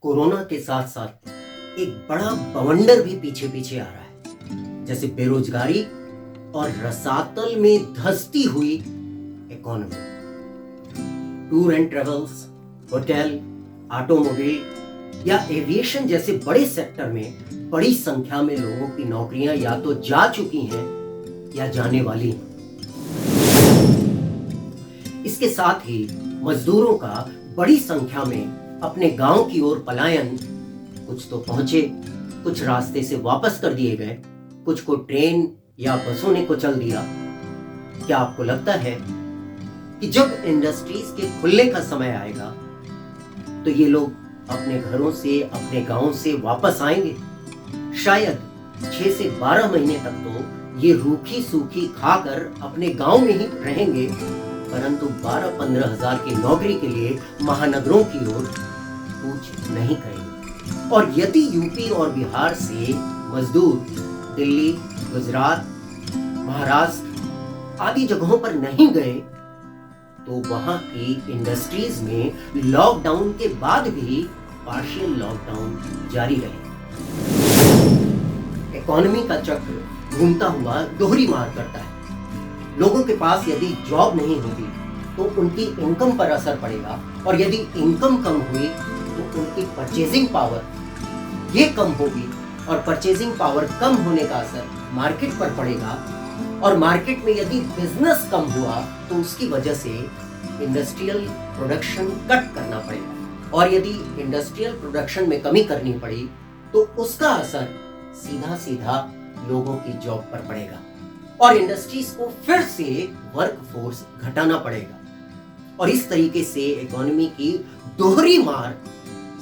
Corona के साथ साथ एक बड़ा बवंडर भी पीछे पीछे आ रहा है, जैसे बेरोजगारी और रसातल में धंसती हुई economy. Tour and travels, hotel, automobile या एविएशन जैसे बड़े सेक्टर में बड़ी संख्या में लोगों की नौकरियां या तो जा चुकी हैं या जाने वाली हैं। इसके साथ ही मजदूरों का बड़ी संख्या में अपने गांव की ओर पलायन, कुछ तो पहुंचे, कुछ रास्ते से वापस कर दिए गए, कुछ को ट्रेन या बसों ने कुचल दिया। क्या आपको लगता है कि जब इंडस्ट्रीज के खुलने का समय आएगा तो ये लोग अपने घरों से, अपने गांव से वापस आएंगे? शायद 6 से 12 महीने तक तो ये रूखी सूखी खाकर अपने गांव में ही रहेंगे, परंतु 12-15 हजार की नौकरी के लिए महानगरों की ओर कूच नहीं करेंगे। और यदि यूपी और बिहार से मजदूर दिल्ली, गुजरात, महाराष्ट्र आदि जगहों पर नहीं गए तो वहां की इंडस्ट्रीज में लॉकडाउन के बाद भी पार्शियल लॉकडाउन जारी रहे। इकोनॉमी का चक्र घूमता हुआ दोहरी मार करता है। लोगों के पास यदि जॉब नहीं होगी तो उनकी इनकम पर असर पड़ेगा, और यदि इनकम कम हुई तो उनकी परचेजिंग पावर ये कम होगी, और परचेजिंग पावर कम होने का असर मार्केट पर पड़ेगा, और मार्केट में यदि बिजनेस कम हुआ तो उसकी वजह से इंडस्ट्रियल प्रोडक्शन कट करना पड़ेगा, और यदि इंडस्ट्रियल प्रोडक्शन में कमी करनी पड़ी तो उसका असर सीधा सीधा लोगों की जॉब पर पड़ेगा, और इंडस्ट्रीज को फिर से वर्क फोर्स घटाना पड़ेगा। और इस तरीके से इकोनॉमी की दोहरी मार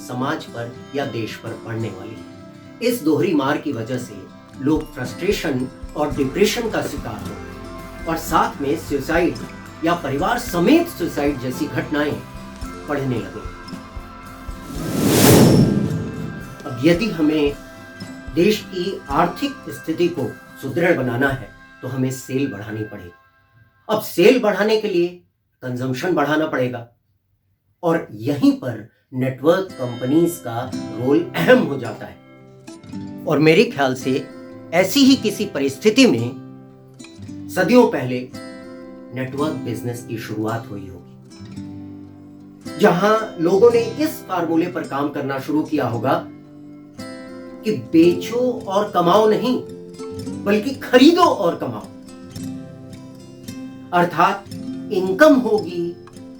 समाज पर या देश पर पड़ने वाली है। इस दोहरी मार की वजह से लोग फ्रस्ट्रेशन और डिप्रेशन का शिकार हो, और साथ में सुसाइड या परिवार समेत सुसाइड जैसी घटनाएं बढ़ने लगे। अब यदि हमें देश की आर्थिक स्थिति को सुदृढ़ बनाना है तो हमें सेल बढ़ानी पड़ेगी। अब सेल बढ़ाने के लिए कंजम्पशन बढ़ाना पड़ेगा, और यहीं पर नेटवर्क कंपनीज का रोल अहम हो जाता है। और मेरे ख्याल से ऐसी ही किसी परिस्थिति में सदियों पहले नेटवर्क बिजनेस की शुरुआत हुई होगी, जहां लोगों ने इस फार्मूले पर काम करना शुरू किया होगा कि बेचो और कमाओ नहीं, बल्कि खरीदो और कमाओ। अर्थात इनकम होगी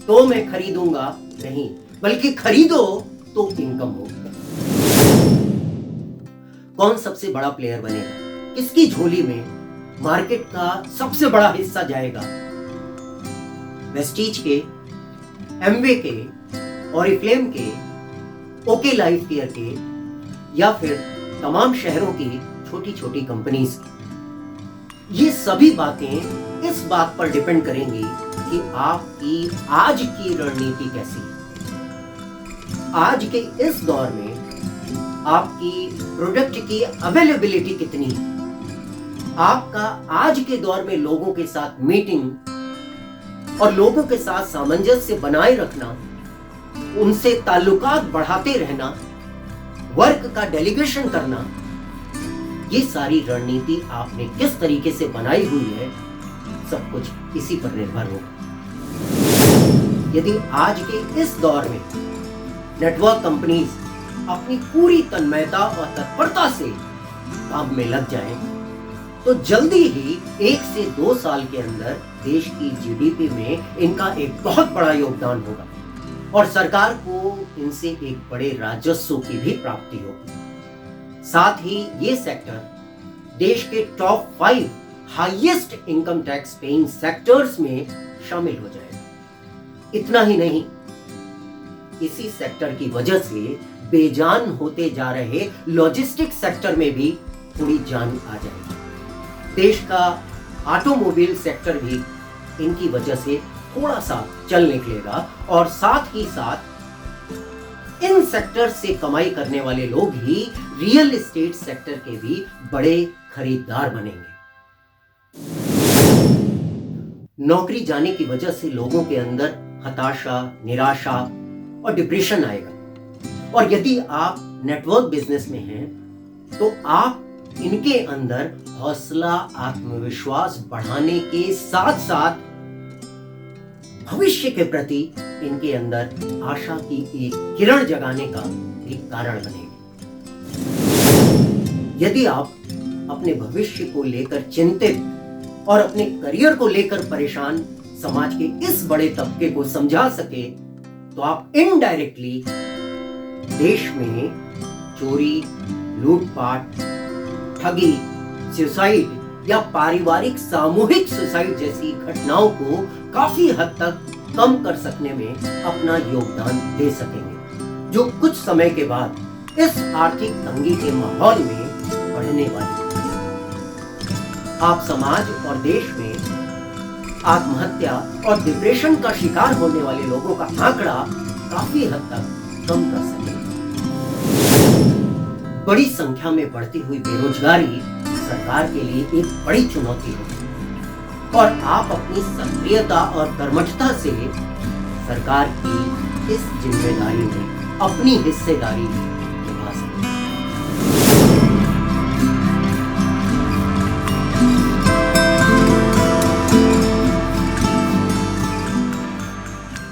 तो मैं खरीदूंगा नहीं, बल्कि खरीदो तो इनकम होगी। कौन सबसे बड़ा प्लेयर बनेगा? किसकी झोली में मार्केट का सबसे बड़ा हिस्सा जाएगा? वेस्टीज के, एमवे के, ऑरिफ्लेम के, ओके लाइफ केयर के, या फिर तमाम शहरों की छोटी छोटी कंपनीज की? ये सभी बातें इस बात पर डिपेंड करेंगी कि आपकी आज की रणनीति कैसी है। आज के इस दौर में आपकी प्रोडक्ट की अवेलेबिलिटी कितनी है? आपका आज के दौर में लोगों के साथ मीटिंग और लोगों के साथ सामंजस्य बनाए रखना, उनसे ताल्लुकात बढ़ाते रहना, वर्क का डेलीगेशन करना, ये सारी रणनीति आपने किस तरीके से बनाई हुई है, सब कुछ इसी पर निर्भर होगा। यदि आज के इस दौर में नेटवर्क कंपनीज अपनी पूरी तन्मयता और तत्परता से काम में लग जाएं, तो जल्दी ही 1 से 2 साल के अंदर देश की जीडीपी में इनका एक बहुत बड़ा योगदान होगा, और सरकार को इनसे एक बड़े राजस्व की भी प्राप्ति होगी। साथ ही ये सेक्टर देश के top 5 highest income tax paying sectors में शामिल हो जाएगा। इतना ही नहीं, इसी सेक्टर की वजह से बेजान होते जा रहे लॉजिस्टिक सेक्टर में भी थोड़ी जान आ जाएगी। देश का ऑटोमोबाइल सेक्टर भी इनकी वजह से थोड़ा सा चल निकलेगा, और साथ ही साथ इन सेक्टर से कमाई करने वाले लोग ही रियल एस्टेट सेक्टर के भी बड़े खरीदार बनेंगे। नौकरी जाने की वजह से लोगों के अंदर हताशा, निराशा और डिप्रेशन आएगा, और यदि आप नेटवर्क बिजनेस में हैं तो आप इनके अंदर हौसला, आत्मविश्वास बढ़ाने के साथ साथ भविष्य के प्रति इनके अंदर आशा की एक किरण जगाने का भी कारण बनेंगे। यदि आप अपने भविष्य को लेकर चिंतित और अपने करियर को लेकर परेशान समाज के इस बड़े तबके को समझा सके तो आप इनडायरेक्टली देश में चोरी, लूटपाट, ठगी, सुसाइड या पारिवारिक सामूहिक सुसाइड जैसी घटनाओं को काफी हद तक कम कर सकने में अपना योगदान दे सकेंगे, जो कुछ समय के बाद इस आर्थिक तंगी के माहौल में बढ़ने वाली है। आप समाज और देश में आत्महत्या और डिप्रेशन का शिकार होने वाले लोगों का आंकड़ा काफी हद तक कम कर सकेंगे। बड़ी संख्या में बढ़ती हुई बेरोजगारी सरकार के लिए एक बड़ी चुनौती है और आप अपनी सक्रियता और कर्मठता से सरकार की इस जिम्मेदारी में अपनी हिस्सेदारी